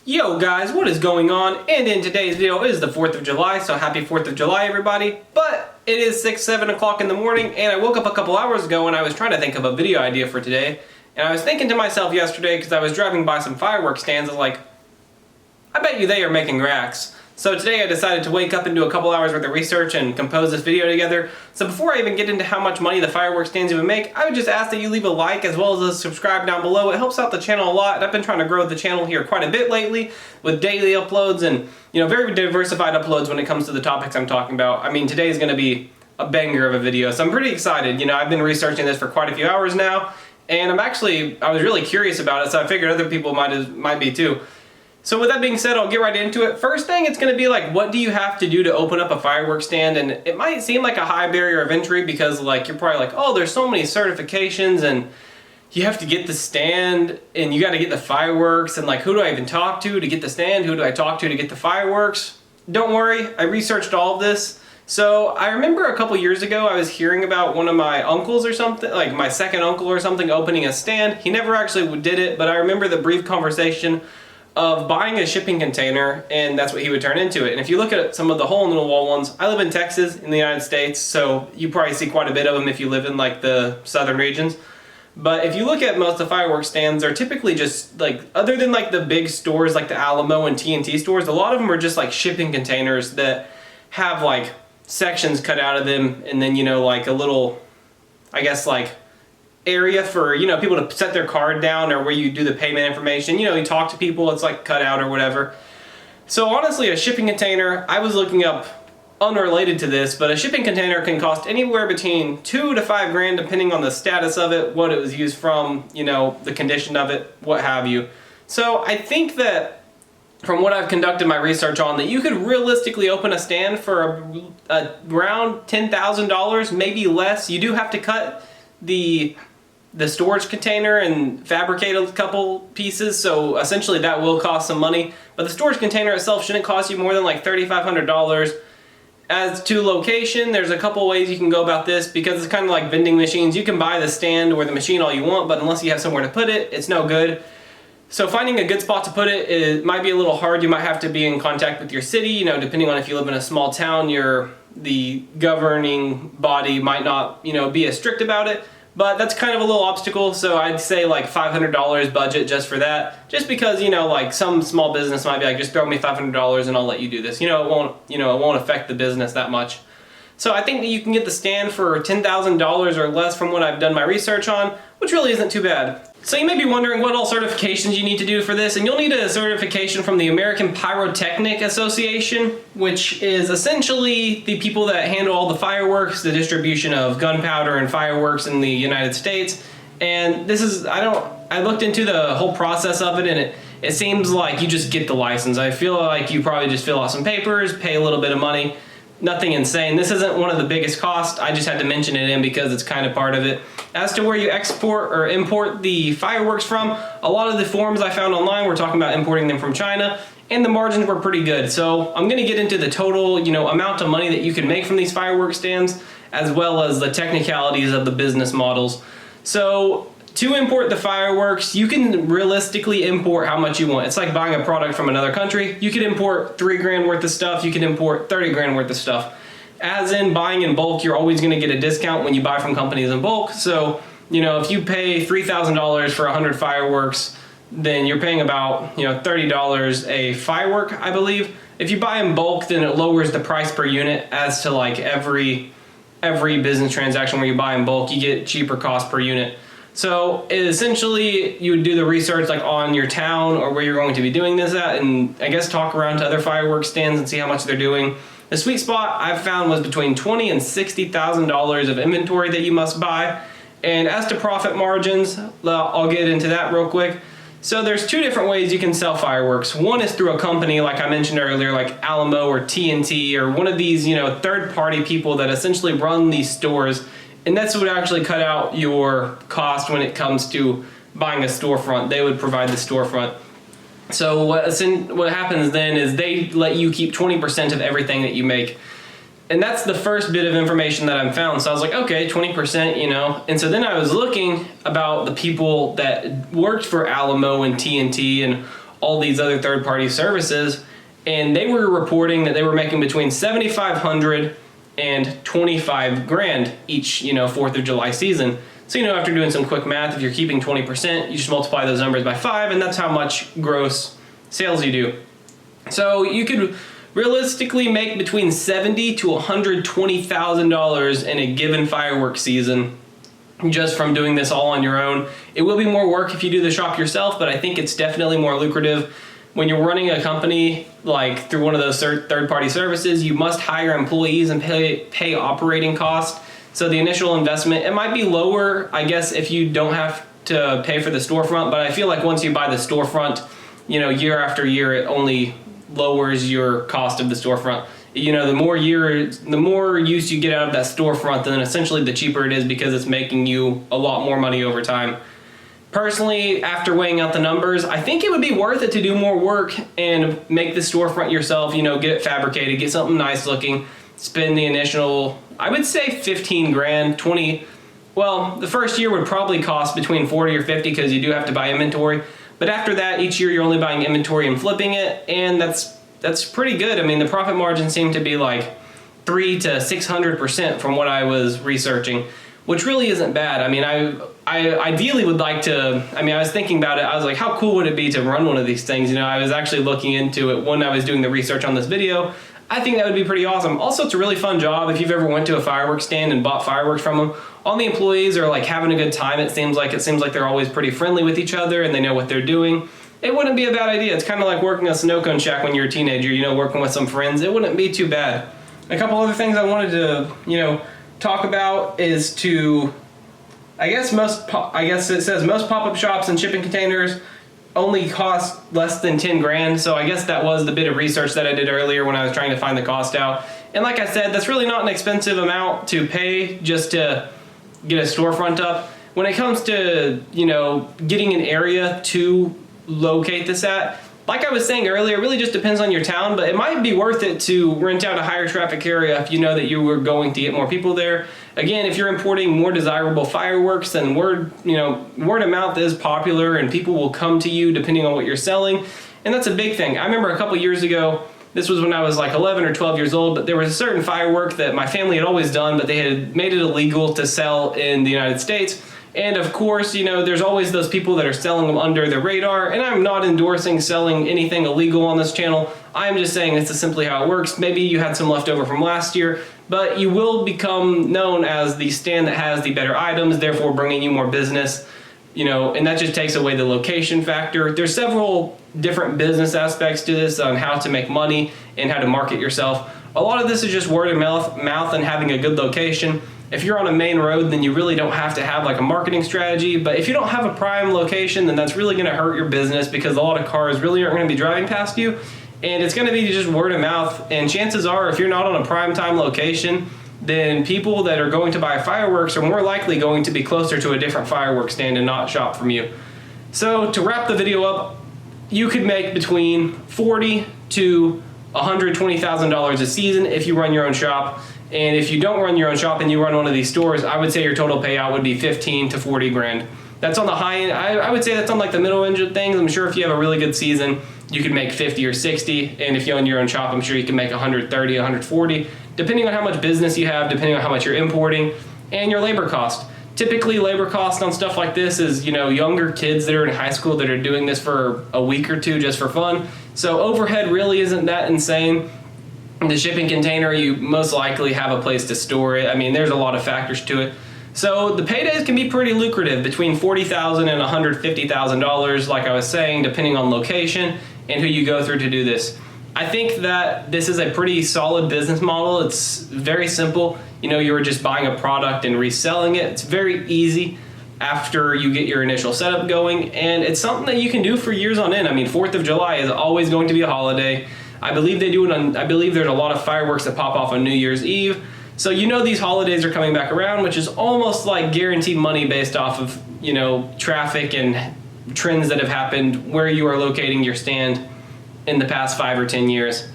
Yo guys, what is going on? And in today's video is the 4th of July, so happy 4th of July everybody. But it is 7 o'clock in the morning and I woke up a couple hours ago and I was trying to think of a video idea for today. And I was thinking to myself yesterday, because I was driving by some fireworks stands, I was like, I bet you they are making racks. So today I decided to wake up and do a couple hours worth of research and compose this video together. So before I even get into how much money the fireworks stands even make, I would just ask that you leave a like as well as a subscribe down below. It helps out the channel a lot. I've been trying to grow the channel here quite a bit lately with daily uploads and, very diversified uploads when it comes to the topics I'm talking about. I mean, today is going to be a banger of a video, so I'm pretty excited. I've been researching this for quite a few hours now, and I was really curious about it, so I figured other people might be too. So with that being said, I'll get right into it. First thing, it's going to be like, what do you have to do to open up a fireworks stand? And it might seem like a high barrier of entry because you're probably like, oh, there's so many certifications and you have to get the stand and you got to get the fireworks and who do I even talk to get the stand? Who do I talk to get the fireworks? Don't worry, I researched all of this. So I remember a couple years ago I was hearing about one of my uncles or something, like my second uncle or something, opening a stand. He never actually did it, but I remember the brief conversation of buying a shipping container, and that's what he would turn into it. And if you look at some of the hole-in-the-wall ones, I live in Texas in the United States, so you probably see quite a bit of them if you live in the southern regions. But if you look at most of the fireworks stands, they're typically just other than the big stores like the Alamo and TNT stores, a lot of them are just shipping containers that have sections cut out of them, and then a little, I guess area for people to set their card down, or where you do the payment information. You talk to people, it's cut out or whatever. So honestly, a shipping container, I was looking up unrelated to this, but a shipping container can cost anywhere between $2 to $5 grand depending on the status of it, what it was used from, the condition of it, what have you. So I think that from what I've conducted my research on, that you could realistically open a stand for around $10,000, maybe less. You do have to cut the storage container and fabricate a couple pieces, so essentially that will cost some money. But the storage container itself shouldn't cost you more than $3,500. As to location, there's a couple ways you can go about this, because it's kind of like vending machines. You can buy the stand or the machine all you want, but unless you have somewhere to put it, it's no good. So finding a good spot to put it might be a little hard. You might have to be in contact with your city, depending on if you live in a small town, the governing body might not, be as strict about it. But that's kind of a little obstacle, so I'd say $500 budget just for that. Just because, some small business might be just throw me $500 and I'll let you do this. It won't affect the business that much. So I think that you can get the stand for $10,000 or less from what I've done my research on, which really isn't too bad. So you may be wondering what all certifications you need to do for this, and you'll need a certification from the American Pyrotechnic Association, which is essentially the people that handle all the fireworks, the distribution of gunpowder and fireworks in the United States. And this is, I looked into the whole process of it, and it seems like you just get the license. I feel like you probably just fill out some papers, pay a little bit of money. Nothing insane. This isn't one of the biggest costs. I just had to mention it in because it's kind of part of it. As to where you export or import the fireworks from, a lot of the forums I found online were talking about importing them from China, and the margins were pretty good. So I'm going to get into the total, amount of money that you can make from these fireworks stands, as well as the technicalities of the business models. So to import the fireworks, you can realistically import how much you want. It's like buying a product from another country. You could import $3 grand worth of stuff. You can import 30 grand worth of stuff. As in buying in bulk, you're always going to get a discount when you buy from companies in bulk. So, if you pay $3,000 for 100 fireworks, then you're paying about, $30 a firework, I believe. If you buy in bulk, then it lowers the price per unit. As to every business transaction where you buy in bulk, you get cheaper cost per unit. So essentially you would do the research on your town or where you're going to be doing this at, and I guess talk around to other fireworks stands and see how much they're doing. The sweet spot I've found was between $20,000 and $60,000 of inventory that you must buy. And as to profit margins, I'll get into that real quick. So there's two different ways you can sell fireworks. One is through a company like I mentioned earlier, like Alamo or TNT, or one of these third-party people that essentially run these stores. And that's what would actually cut out your cost when it comes to buying a storefront. They would provide the storefront. So what happens then is they let you keep 20% of everything that you make. And that's the first bit of information that I found. So I was like, okay, 20%, And so then I was looking about the people that worked for Alamo and TNT and all these other third-party services, and they were reporting that they were making between $7,500 and 25 grand each, 4th of July season. So, after doing some quick math, if you're keeping 20%, you just multiply those numbers by 5, and that's how much gross sales you do. So you could realistically make between $70,000 to $120,000 in a given fireworks season just from doing this all on your own. It will be more work if you do the shop yourself, but I think it's definitely more lucrative. When you're running a company like through one of those third-party services, you must hire employees and pay operating costs. So the initial investment, it might be lower, I guess, if you don't have to pay for the storefront, but I feel like once you buy the storefront, year after year, it only lowers your cost of the storefront. The more use you get out of that storefront, then essentially the cheaper it is because it's making you a lot more money over time. Personally, after weighing out the numbers, I think it would be worth it to do more work and make the storefront yourself, get it fabricated, get something nice looking, spend the initial, I would say 15 grand, 20, well, the first year would probably cost between 40 or 50 because you do have to buy inventory. But after that, each year you're only buying inventory and flipping it, and that's pretty good. I mean, the profit margins seem to be like 300 to 600% from what I was researching, which really isn't bad. I mean, I ideally would like to, I was thinking about it. I was like, how cool would it be to run one of these things? I was actually looking into it when I was doing the research on this video. I think that would be pretty awesome. Also, it's a really fun job. If you've ever went to a fireworks stand and bought fireworks from them, all the employees are like having a good time. It seems like they're always pretty friendly with each other and they know what they're doing. It wouldn't be a bad idea. It's kind of like working a snow cone shack when you're a teenager, working with some friends. It wouldn't be too bad. A couple other things I wanted to, talk about is I guess it says most pop-up shops and shipping containers only cost less than 10 grand. So I guess that was the bit of research that I did earlier when I was trying to find the cost out. And like I said, that's really not an expensive amount to pay just to get a storefront up. When it comes to, getting an area to locate this at, like I was saying earlier, it really just depends on your town, but it might be worth it to rent out a higher traffic area if you know that you were going to get more people there. Again, if you're importing more desirable fireworks, then word of mouth is popular and people will come to you depending on what you're selling. And that's a big thing. I remember a couple years ago, this was when I was like 11 or 12 years old, but there was a certain firework that my family had always done, but they had made it illegal to sell in the United States. And of course, there's always those people that are selling them under the radar, and I'm not endorsing selling anything illegal on this channel. I'm just saying this is simply how it works. Maybe you had some left over from last year, but you will become known as the stand that has the better items, therefore bringing you more business, and that just takes away the location factor. There's several different business aspects to this on how to make money and how to market yourself. A lot of this is just word of mouth and having a good location. If you're on a main road, then you really don't have to have like a marketing strategy. But if you don't have a prime location, then that's really going to hurt your business because a lot of cars really aren't going to be driving past you. And it's going to be just word of mouth. And chances are, if you're not on a prime time location, then people that are going to buy fireworks are more likely going to be closer to a different fireworks stand and not shop from you. So to wrap the video up, you could make between $40,000 to $120,000 a season if you run your own shop. And if you don't run your own shop and you run one of these stores, I would say your total payout would be 15 to 40 grand. That's on the high end. I would say that's on like the middle range of things. I'm sure if you have a really good season, you could make 50 or 60. And if you own your own shop, I'm sure you can make 130, 140, depending on how much business you have, depending on how much you're importing, and your labor cost. Typically, labor cost on stuff like this is, younger kids that are in high school that are doing this for a week or two just for fun. So overhead really isn't that insane. The shipping container, you most likely have a place to store it. There's a lot of factors to it. So the paydays can be pretty lucrative, between $40,000 and $150,000, like I was saying, depending on location and who you go through to do this. I think that this is a pretty solid business model. It's very simple. You're just buying a product and reselling it. It's very easy after you get your initial setup going, and it's something that you can do for years on end. 4th of July is always going to be a holiday. I believe they do it on, I believe there's a lot of fireworks that pop off on New Year's Eve. So these holidays are coming back around, which is almost like guaranteed money based off of, traffic and trends that have happened where you are locating your stand in the past 5 or 10 years.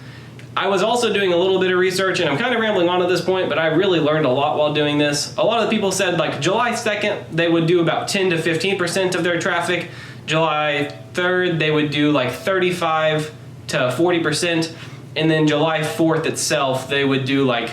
I was also doing a little bit of research, and I'm kind of rambling on at this point, but I really learned a lot while doing this. A lot of the people said like July 2nd, they would do about 10 to 15% of their traffic July 3rd, they would do like 35 to 40%. And then July 4th itself, they would do like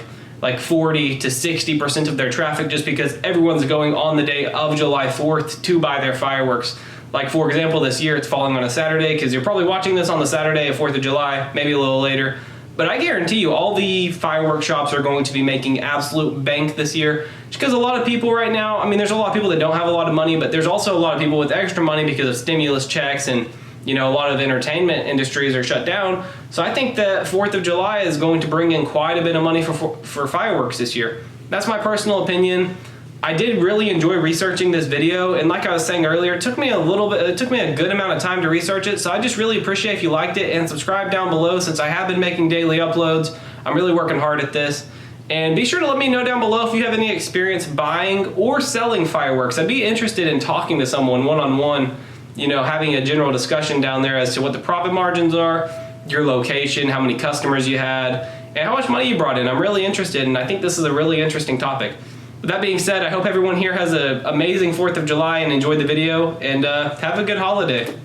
40 to 60% of their traffic, just because everyone's going on the day of July 4th to buy their fireworks. Like, for example, this year it's falling on a Saturday, because you're probably watching this on the Saturday of 4th of July, maybe a little later. But I guarantee you all the fireworks shops are going to be making absolute bank this year. Just because a lot of people right now, I mean, there's a lot of people that don't have a lot of money, but there's also a lot of people with extra money because of stimulus checks, and a lot of entertainment industries are shut down. So I think that 4th of July is going to bring in quite a bit of money for fireworks this year. That's my personal opinion. I did really enjoy researching this video, and like I was saying earlier, it took me a good amount of time to research it, so I just really appreciate if you liked it, and subscribe down below since I have been making daily uploads. I'm really working hard at this. And be sure to let me know down below if you have any experience buying or selling fireworks. I'd be interested in talking to someone one-on-one, having a general discussion down there as to what the profit margins are, your location, how many customers you had, and how much money you brought in. I'm really interested, and I think this is a really interesting topic. With that being said, I hope everyone here has an amazing 4th of July and enjoyed the video, and have a good holiday.